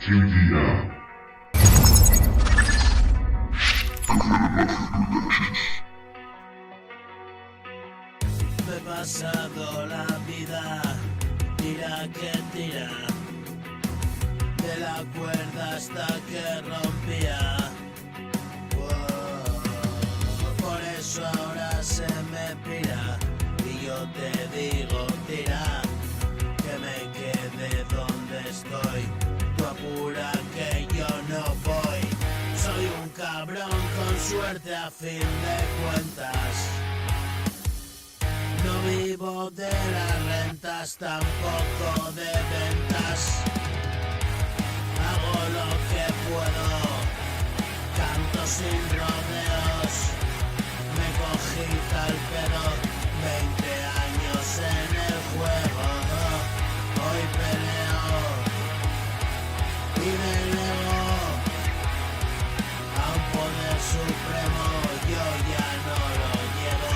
Me he pasado la vida, tira que tira, de la cuerda hasta que rompía. Por eso ahora se me pira y yo te digo tira, que me quede donde estoy. Tú apura que yo no voy. Soy un cabrón con suerte a fin de cuentas. No vivo de las rentas, tampoco de ventas. Hago lo que puedo, canto sin rodeos. Me cogí tal pedo, 20 años en el juego. Hoy peleo y me niego a un poder supremo. Yo ya no lo llevo.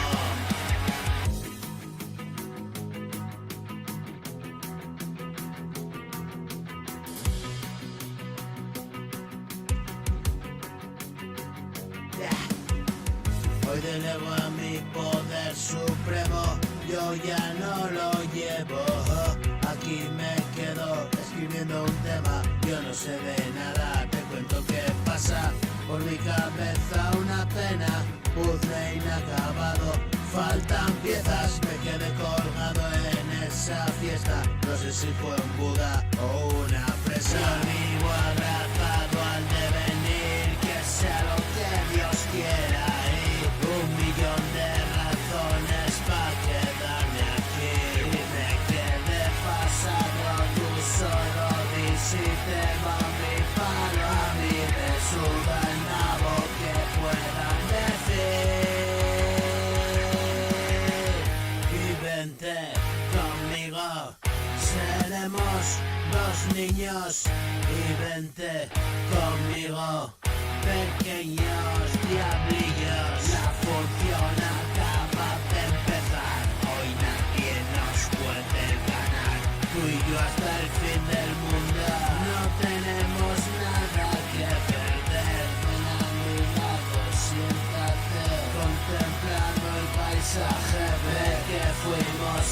Hoy delego a mi poder supremo, yo ya no lo llevo. Aquí me quedo escribiendo un tema, yo no sé de nada, te cuento qué pasa. Por mi cabeza una pena, puzzle inacabado, faltan piezas, me quedé colgado en esa fiesta. No sé si fue un Buda o una fresa. Vivo abrazado al devenir, que sea lo que Dios quiera. Un millón de razones para quedarme aquí. Y me quedé pasado, tú solo di si te va mi palo. A mí me suda el nabo que puedan decir. Y vente conmigo, seremos dos niños. Y vente conmigo, pequeños diablillos. La función acaba de empezar, hoy nadie nos puede ganar. Tú y yo hasta el fin del mundo, no tenemos nada que perder. Ven a mi lado, siéntate, contemplando el paisaje. Ve que fuimos